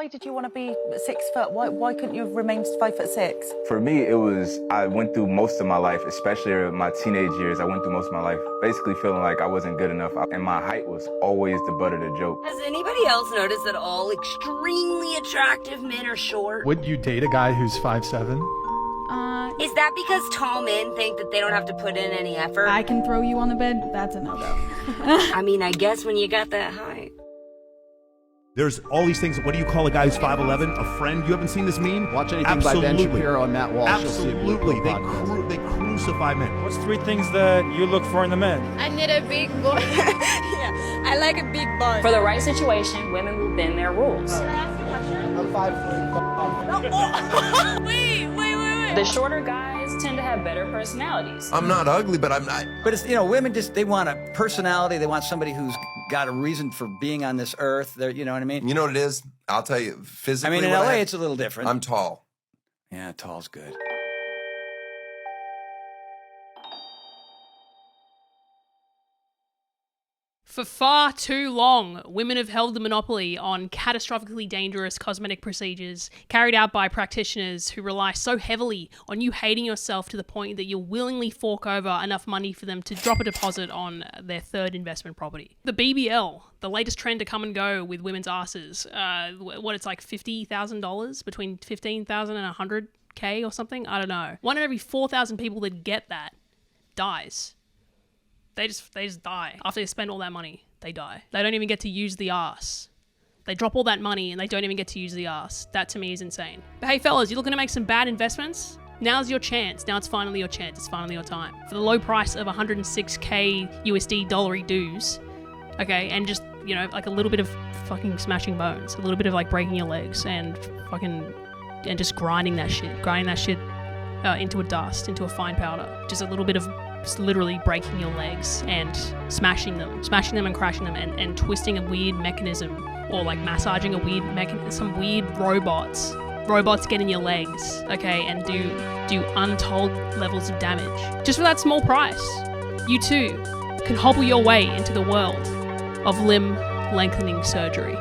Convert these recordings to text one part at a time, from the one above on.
Why did you want to be 6 foot? Why couldn't you have remained 5'6"? For me, it was, I went through most of my life, especially my teenage years, I went through most of my life basically feeling like I wasn't good enough. And my height was always the butt of the joke. Has anybody else noticed that all extremely attractive men are short? Would you date a guy who's 5'7"? Is that because tall men think that they don't have to put in any effort? I can throw you on the bed. That's a no-go. I mean, I guess when you got that height. There's all these things. What do you call a guy who's 5'11"? A friend? You haven't seen this meme? Watch anything by Ben Shapiro on Matt Walsh. Absolutely. They crucify men. What's 3 things that you look for in the men? I need a big boy. Yeah, I like a big boy. For the right situation, women will bend their rules. I'm 5'3". Wait. The shorter guys tend to have better personalities. I'm not ugly, but I'm not. But it's, women just, they want a personality. They want somebody who's got a reason for being on this earth. You know what I mean? You know what it is? I'll tell you, physically. I mean, in LA, it's a little different. I'm tall. Yeah, tall's good. For far too long, women have held the monopoly on catastrophically dangerous cosmetic procedures carried out by practitioners who rely so heavily on you hating yourself to the point that you'll willingly fork over enough money for them to drop a deposit on their third investment property. The BBL, the latest trend to come and go with women's asses, it's like $50,000, between $15,000 and $100K or something? I don't know. 1 in every 4,000 people that get that dies. They just die. After they spend all that money, they die. They don't even get to use the ass. They drop all that money and they don't even get to use the ass. That to me is insane. But hey fellas, you're looking to make some bad investments? Now's your chance. Now it's finally your chance. It's finally your time. For the low price of 106K USD dollary dues, okay, and just, like a little bit of fucking smashing bones, a little bit of like breaking your legs and just grinding that shit into a dust, into a fine powder. Just a little bit of literally breaking your legs and smashing them and crashing them and twisting a weird mechanism or like massaging a weird mechanism, some weird robots get in your legs, okay, and do untold levels of damage. Just for that small price, you too can hobble your way into the world of limb lengthening surgery.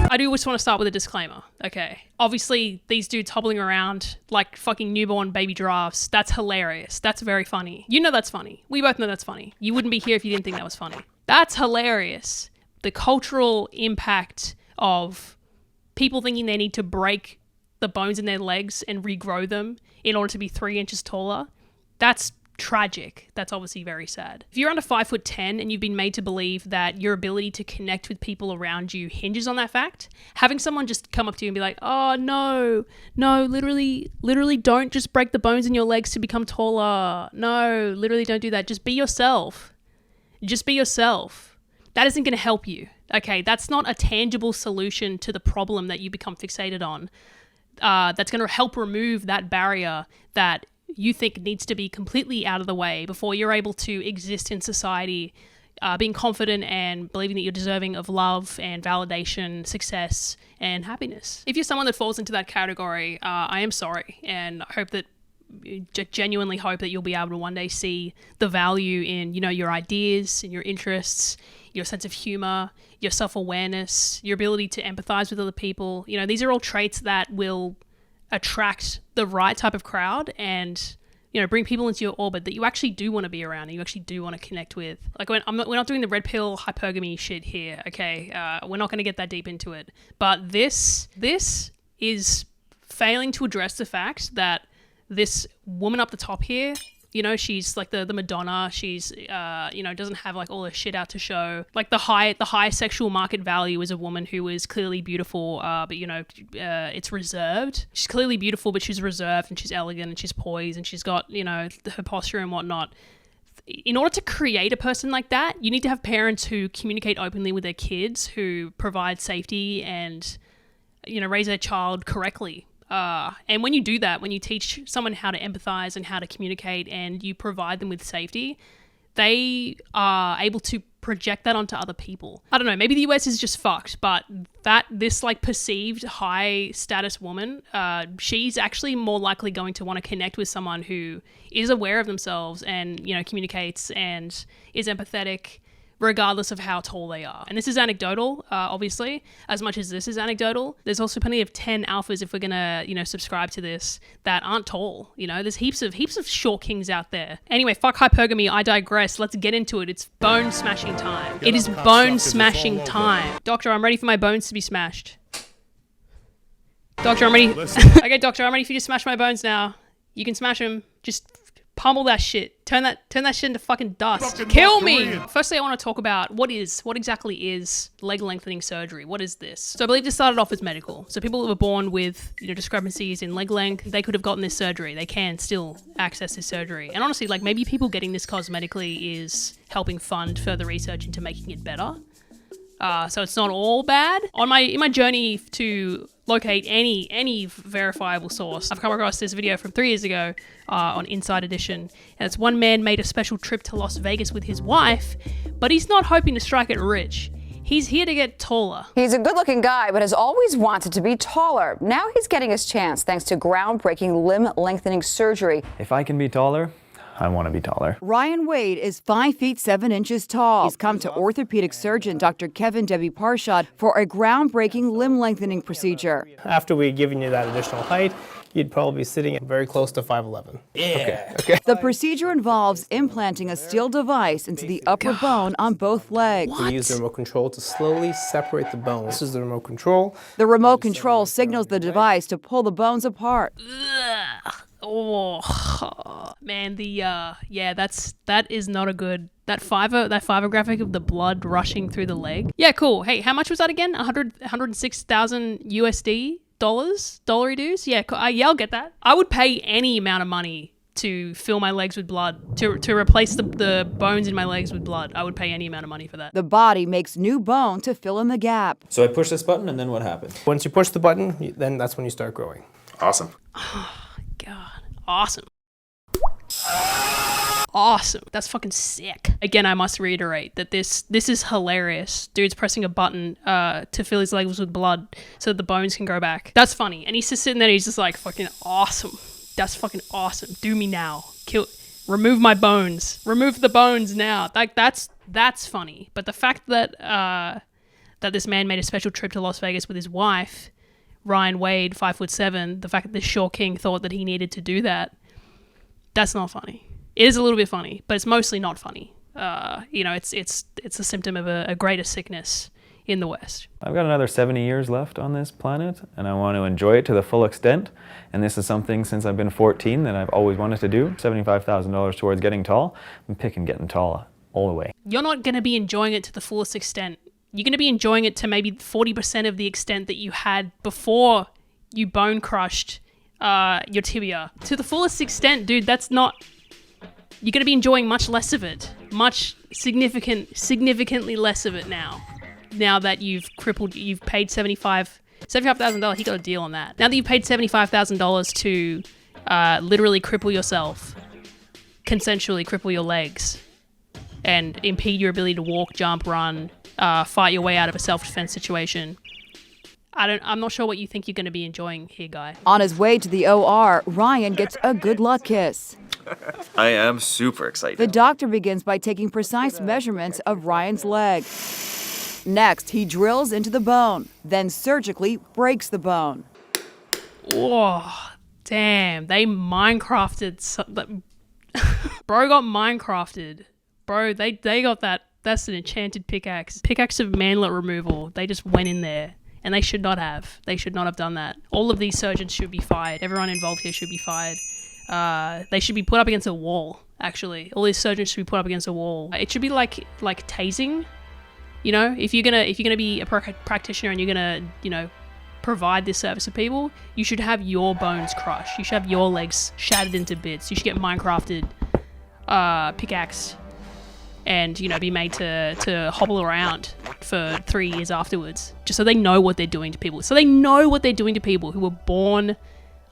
I do just want to start with a disclaimer, okay? Obviously, these dudes hobbling around like fucking newborn baby giraffes, that's hilarious. That's very funny. You know that's funny. We both know that's funny. You wouldn't be here if you didn't think that was funny. That's hilarious. The cultural impact of people thinking they need to break the bones in their legs and regrow them in order to be 3 inches taller, that's tragic. That's obviously very sad. If you're under 5'10" and you've been made to believe that your ability to connect with people around you hinges on that fact, having someone just come up to you and be like, oh no, literally don't just break the bones in your legs to become taller. No, literally don't do that. Just be yourself. That isn't going to help you. Okay, that's not a tangible solution to the problem that you become fixated on. That's going to help remove that barrier that you think needs to be completely out of the way before you're able to exist in society, being confident and believing that you're deserving of love and validation, success, and happiness. If you're someone that falls into that category, I am sorry, and I hope that genuinely hope that you'll be able to one day see the value in, your ideas and your interests, your sense of humor, your self-awareness, your ability to empathize with other people. These are all traits that will attract the right type of crowd and bring people into your orbit that you actually do want to be around and you actually do want to connect with. Like we're not doing the red pill hypergamy shit here, okay? We're not going to get that deep into it. But this is failing to address the fact that this woman up the top here, she's like the Madonna. She's, doesn't have like all the shit out to show. Like the high sexual market value is a woman who is clearly beautiful, but it's reserved. She's clearly beautiful, but she's reserved and she's elegant and she's poised and she's got, her posture and whatnot. In order to create a person like that, you need to have parents who communicate openly with their kids, who provide safety and, raise their child correctly. And when you do that, when you teach someone how to empathize and how to communicate and you provide them with safety, they are able to project that onto other people. I don't know, maybe the US is just fucked, but this like perceived high status woman, she's actually more likely going to want to connect with someone who is aware of themselves and, communicates and is empathetic regardless of how tall they are. And this is anecdotal, obviously, as much as this is anecdotal. There's also plenty of 10 alphas, if we're gonna, subscribe to this, that aren't tall. There's heaps of short kings out there. Anyway, fuck hypergamy, I digress. Let's get into it. It's bone smashing time. It is bone smashing time. Doctor, I'm ready for my bones to be smashed. Doctor, I'm ready. Okay, doctor, I'm ready for you to smash my bones now. You can smash them. Just pummel that shit. Turn that shit into fucking dust. Kill me! Firstly, I want to talk about what exactly is leg lengthening surgery. What is this? So I believe this started off as medical. So people that were born with discrepancies in leg length, they could have gotten this surgery. They can still access this surgery. And honestly, like maybe people getting this cosmetically is helping fund further research into making it better. So it's not all bad. In my journey to locate any verifiable source, I've come across this video from 3 years ago on Inside Edition, and it's one man made a special trip to Las Vegas with his wife, but he's not hoping to strike it rich. He's here to get taller. He's a good-looking guy, but has always wanted to be taller. Now he's getting his chance thanks to groundbreaking limb lengthening surgery. If I can be taller, I want to be taller. Ryan Wade is 5 feet 7 inches tall. He's come to orthopedic surgeon Dr. Kevin Debbie Parshad for a groundbreaking limb lengthening procedure. After we'd given you that additional height, you'd probably be sitting very close to 5'11". Yeah. Okay. The procedure involves implanting a steel device into the upper bone on both legs. We use the remote control to slowly separate the bones. This is the remote control. The remote control signals the device to pull the bones apart. Oh man, that is not a good. That fiver graphic of the blood rushing through the leg. Yeah, cool. Hey, how much was that again? 106,000 USD dollars, dollary dues. Yeah, I'll get that. I would pay any amount of money to fill my legs with blood, to replace the bones in my legs with blood. I would pay any amount of money for that. The body makes new bone to fill in the gap. So I push this button, and then what happens? Once you push the button, then that's when you start growing. Awesome. God, awesome. Awesome. That's fucking sick. Again, I must reiterate that this is hilarious. Dude's pressing a button to fill his legs with blood so that the bones can grow back. That's funny. And he's just sitting there, he's just like, fucking awesome. That's fucking awesome. Do me now. Remove my bones. Remove the bones now. Like that's funny. But the fact that that this man made a special trip to Las Vegas with his wife, Ryan Wade, 5'7", the fact that this short king thought that he needed to do that, that's not funny. It is a little bit funny, but it's mostly not funny. It's a symptom of a greater sickness in the West. I've got another 70 years left on this planet, and I want to enjoy it to the full extent. And this is something since I've been 14 that I've always wanted to do. $75,000 towards getting tall. I'm picking getting tall all the way. You're not going to be enjoying it to the fullest extent. You're going to be enjoying it to maybe 40% of the extent that you had before you bone crushed your tibia. To the fullest extent, dude, that's not... You're going to be enjoying much less of it. Significantly less of it now. Now that you've paid $75,000, he got a deal on that. Now that you've paid $75,000 to literally cripple yourself, consensually cripple your legs, and impede your ability to walk, jump, run, fight your way out of a self-defense situation, I'm not sure what you think you're going to be enjoying here, guy. On his way to the OR, Ryan gets a good luck kiss. I am super excited. The doctor begins by taking precise measurements of Ryan's leg. Next, he drills into the bone, then surgically breaks the bone. Whoa, damn, they Minecrafted. Bro got Minecrafted. Bro, they got that. That's an enchanted pickaxe. Pickaxe of manlet removal. They just went in there. And they should not have. They should not have done that. All of these surgeons should be fired. Everyone involved here should be fired. They should be put up against a wall, actually. All these surgeons should be put up against a wall. It should be like tasing. You know, if you're gonna be a practitioner and you're gonna, provide this service to people, you should have your bones crushed. You should have your legs shattered into bits. You should get Minecrafted pickaxe and, be made to hobble around for 3 years afterwards, just so they know what they're doing to people. So they know what they're doing to people who were born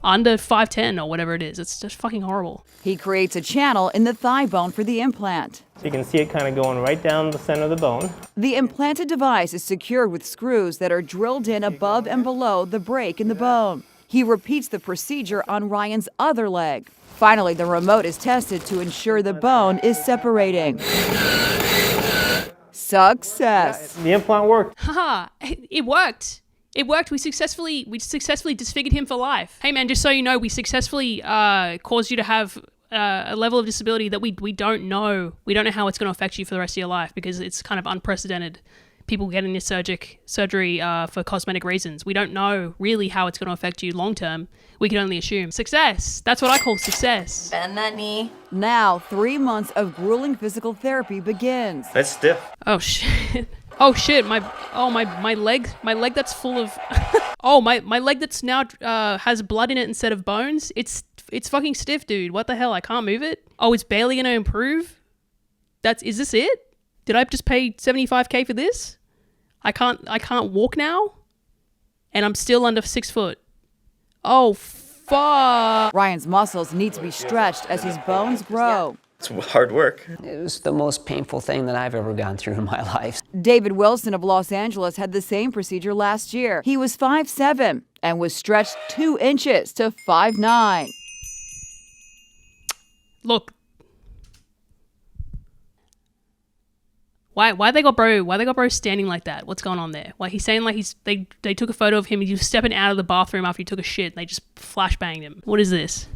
under 5'10" or whatever it is. It's just fucking horrible. He creates a channel in the thigh bone for the implant. So you can see it kind of going right down the center of the bone. The implanted device is secured with screws that are drilled in above and below the break in the bone. He repeats the procedure on Ryan's other leg. Finally, the remote is tested to ensure the bone is separating. Success. The implant worked. Haha, it worked. It worked. We successfully disfigured him for life. Hey man, just so you know, we successfully caused you to have a level of disability that we don't know. We don't know how it's going to affect you for the rest of your life because it's kind of unprecedented. People getting this surgery for cosmetic reasons. We don't know really how it's going to affect you long term. We can only assume. Success. That's what I call success. Bend that knee. Now, 3 months of grueling physical therapy begins. That's stiff. Oh shit. Oh shit. My leg that's full of my leg that's now has blood in it instead of bones. It's fucking stiff, dude. What the hell? I can't move it. Oh, it's barely going to improve. Is this it? Did I just pay $75K for this? I can't walk now, and I'm still under 6 foot. Oh, fuck. Ryan's muscles need to be stretched as his bones grow. It's hard work. It was the most painful thing that I've ever gone through in my life. David Wilson of Los Angeles had the same procedure last year. He was 5'7" and was stretched 2 inches to 5'9". Look. Why they got bro standing like that? What's going on there? Why he's saying like they took a photo of him, he was stepping out of the bathroom after he took a shit and they just flashbanged him. What is this?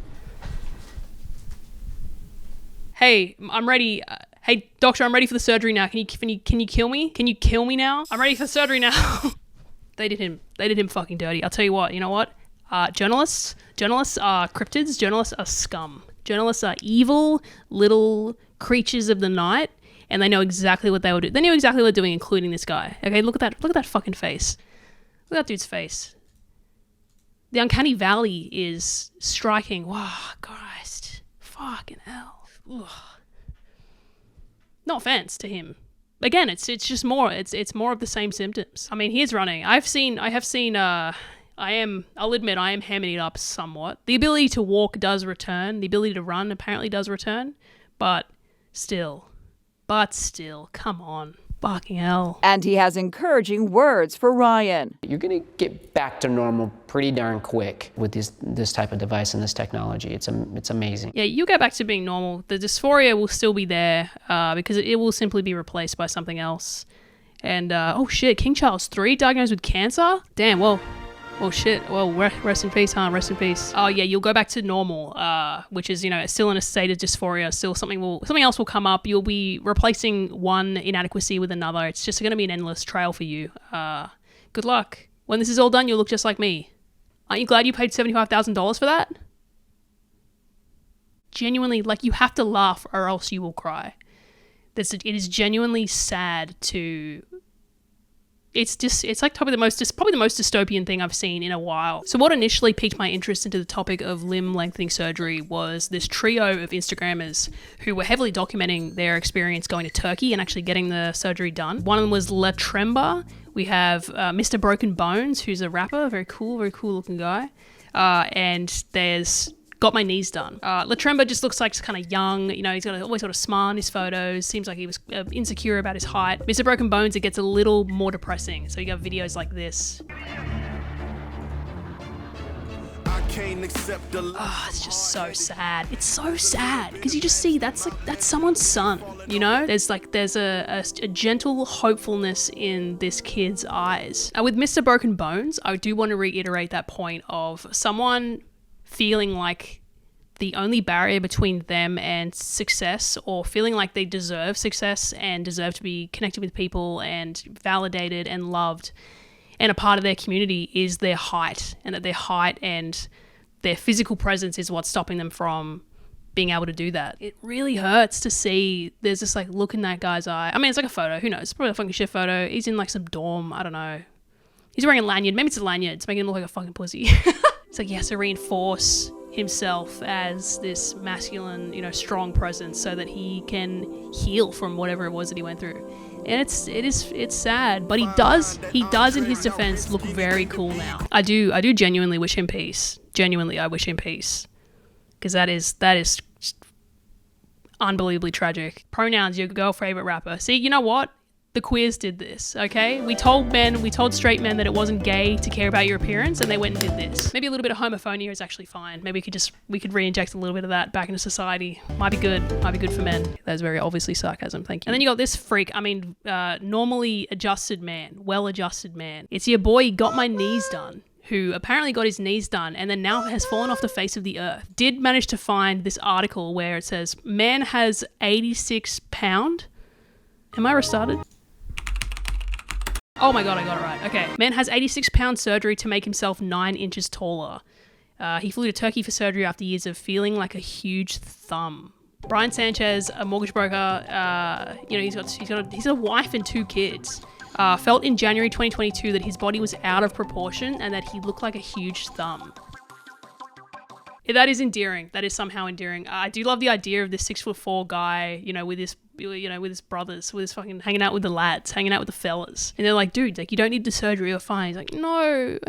Hey, I'm ready. Hey, doctor, I'm ready for the surgery now. Can you kill me? Can you kill me now? I'm ready for surgery now. They did him fucking dirty. I'll tell you what. You know what? Journalists are cryptids. Journalists are scum. Journalists are evil little creatures of the night. And they know exactly what they will do. They knew exactly what they're doing, including this guy. Okay, look at that fucking face. Look at that dude's face. The uncanny valley is striking. Wow, Christ. Fucking hell. Ugh. No offense to him. Again, it's just more. It's more of the same symptoms. I mean, he is running. I'll admit, I am hamming it up somewhat. The ability to walk does return. The ability to run apparently does return. But still, come on. Fucking hell. And he has encouraging words for Ryan. You're going to get back to normal pretty darn quick with this type of device and this technology. It's amazing. Yeah, you'll get back to being normal. The dysphoria will still be there because it will simply be replaced by something else. And, oh shit, King Charles III diagnosed with cancer? Damn, well shit. Well, rest in peace, huh? Rest in peace. Oh yeah, you'll go back to normal, which is, still in a state of dysphoria. Still something else will come up. You'll be replacing one inadequacy with another. It's just going to be an endless trail for you. Good luck. When this is all done, you'll look just like me. Aren't you glad you paid $75,000 for that? Genuinely, you have to laugh or else you will cry. It is genuinely sad to... It's probably the most dystopian thing I've seen in a while. So what initially piqued my interest into the topic of limb lengthening surgery was this trio of Instagrammers who were heavily documenting their experience going to Turkey and actually getting the surgery done. One of them was La Tremba. We have Mr. Broken Bones, who's a rapper, very cool looking guy. And there's Got My Knees Done. La Tremba just looks like just kind of young, he's always got a smile in his photos, seems like he was insecure about his height. Mr. Broken Bones, it gets a little more depressing, so you got videos like this. It's just so sad. It's so sad because you just see that's someone's son, There's a gentle hopefulness in this kid's eyes. With Mr. Broken Bones, I do want to reiterate that point of someone feeling like the only barrier between them and success, or feeling like they deserve success and deserve to be connected with people and validated and loved and a part of their community, is their height, and that their height and their physical presence is what's stopping them from being able to do that. It really hurts to see there's this look in that guy's eye. I mean, it's like a photo, who knows? It's probably a fucking shit photo. He's in some dorm, I don't know. He's wearing a lanyard. Maybe it's a lanyard. It's making him look like a fucking pussy. It's he has to reinforce himself as this masculine, strong presence so that he can heal from whatever it was that he went through. And it's sad, but he does in his defense look very cool now. I do genuinely wish him peace. Genuinely, I wish him peace. Because that is unbelievably tragic. Pronouns, your girl favorite rapper. See, you know what? the queers did this, okay? We told straight men that it wasn't gay to care about your appearance, and they went and did this. Maybe a little bit of homophonia is actually fine. Maybe we could re-inject a little bit of that back into society. Might be good for men. That's very obviously sarcasm, thank you. And then you got this freak, normally adjusted man, well-adjusted man. It's your boy got my knees done, who apparently got his knees done and then now has fallen off the face of the earth. Did manage to find this article where it says, man has 86 pound. Am I restarted? Oh my god, I got it right. Okay. Man has 86 pound surgery to make himself 9 inches taller. He flew to Turkey for surgery after years of feeling like a huge thumb. Brian Sanchez, a mortgage broker, he's a wife and 2 kids. Felt in January 2022 that his body was out of proportion and that he looked like a huge thumb. That is endearing. That is somehow endearing. I do love the idea of this 6'4" guy, with his brothers, with his fucking hanging out with the lads, hanging out with the fellas. And they're like, dude, like, you don't need the surgery, you're fine. He's like, no,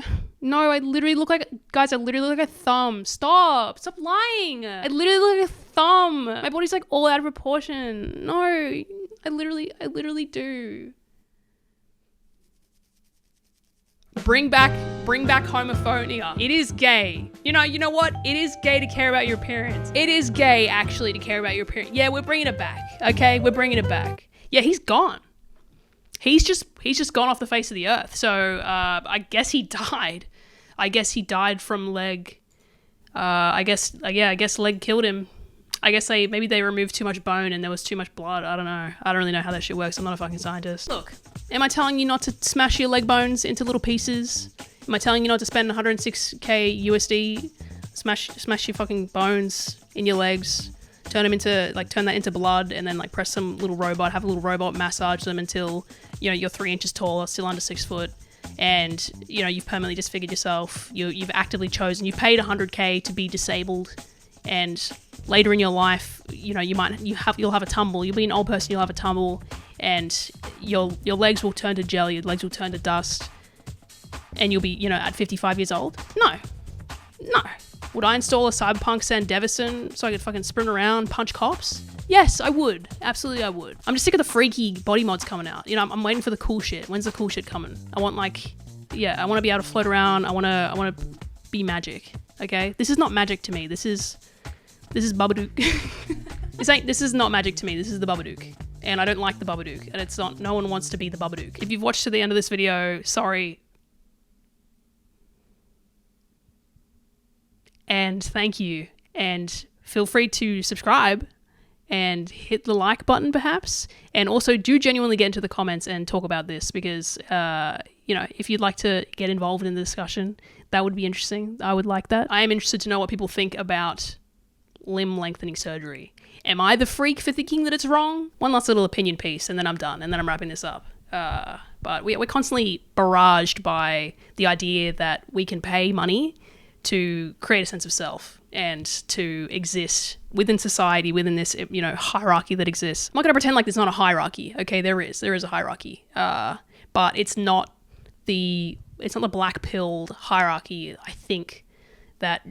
I literally look like a thumb. Stop lying. I literally look like a thumb. My body's like all out of proportion. No, I literally do. Bring back homophonia. It is gay. You know what? It is gay to care about your appearance. It is gay, actually, to care about your appearance. Yeah, we're bringing it back. Okay, we're bringing it back. Yeah, he's gone. He's just gone off the face of the earth. So I guess he died. I guess he died from leg. I guess leg killed him. I guess maybe they removed too much bone and there was too much blood. I don't know. I don't really know how that shit works. I'm not a fucking scientist. Look, am I telling you not to smash your leg bones into little pieces? Am I telling you not to spend 106k USD? Smash your fucking bones in your legs, turn that into blood, and then press some little robot, have a little robot massage them until you're 3 inches taller, still under 6 foot, and you've permanently disfigured yourself. You've actively chosen. You've paid 100k to be disabled, and later in your life, you'll have a tumble. You'll be an old person. You'll have a tumble, and your legs will turn to jelly. Your legs will turn to dust, and you'll be at 55 years old. No. Would I install a Cyberpunk Sandevisson so I could fucking sprint around, punch cops? Yes, I would. Absolutely, I would. I'm just sick of the freaky body mods coming out. I'm waiting for the cool shit. When's the cool shit coming? I want I want to be able to float around. I want to be magic. Okay, this is not magic to me. This is Babadook. This is not magic to me. This is the Babadook, and I don't like the Babadook. And it's not. No one wants to be the Babadook. If you've watched to the end of this video, sorry. And thank you. And feel free to subscribe and hit the like button, perhaps. And also do genuinely get into the comments and talk about this because, if you'd like to get involved in the discussion, that would be interesting. I would like that. I am interested to know what people think about limb lengthening surgery. Am I the freak for thinking that it's wrong? One last little opinion piece and then I'm done and then I'm wrapping this up. But we're constantly barraged by the idea that we can pay money to create a sense of self and to exist within society, within this, hierarchy that exists. I'm not going to pretend like there's not a hierarchy. Okay, there is a hierarchy. But it's not the black-pilled hierarchy, I think, that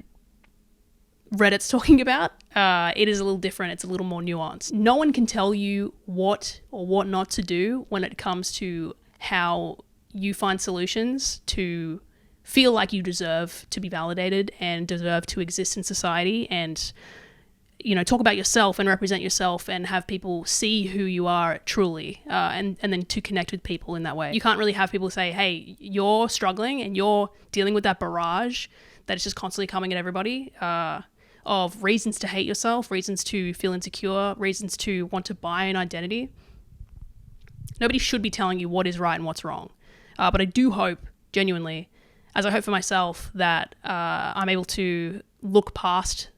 Reddit's talking about. It is a little different. It's a little more nuanced. No one can tell you what or what not to do when it comes to how you find solutions to feel like you deserve to be validated and deserve to exist in society and, talk about yourself and represent yourself and have people see who you are truly and then to connect with people in that way. You can't really have people say, hey, you're struggling and you're dealing with that barrage that is just constantly coming at everybody of reasons to hate yourself, reasons to feel insecure, reasons to want to buy an identity. Nobody should be telling you what is right and what's wrong. But I do hope, genuinely, as I hope for myself, that I'm able to look past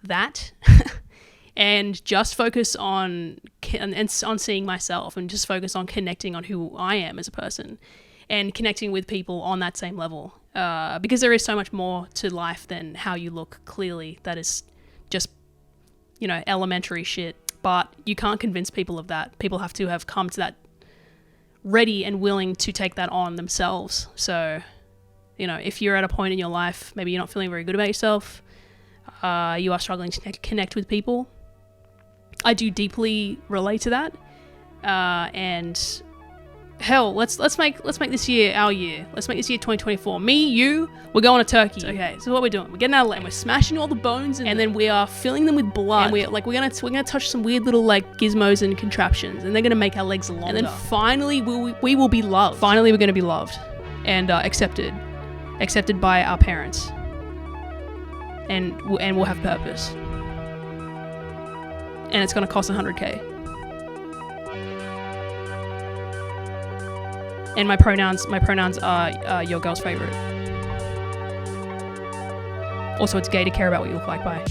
that and just focus on seeing myself and just focus on connecting on who I am as a person and connecting with people on that same level. Because there is so much more to life than how you look, clearly. That is just, elementary shit. But you can't convince people of that. People have to have come to that ready and willing to take that on themselves. So, if you're at a point in your life, maybe you're not feeling very good about yourself, you are struggling to connect with people, I do deeply relate to that. And hell, let's make this year our year. Let's make this year 2024. Me, you, we're going to Turkey. Okay, so what we're doing? We're getting out of land. We're smashing all the bones, and then we are filling them with blood. And we're gonna touch some weird little like gizmos and contraptions, and they're gonna make our legs longer. And then finally, we will be loved. Finally, we're gonna be loved and accepted by our parents, and we'll have purpose. And it's gonna cost $100K. And my pronouns are your girl's favorite. Also, it's gay to care about what you look like. Bye.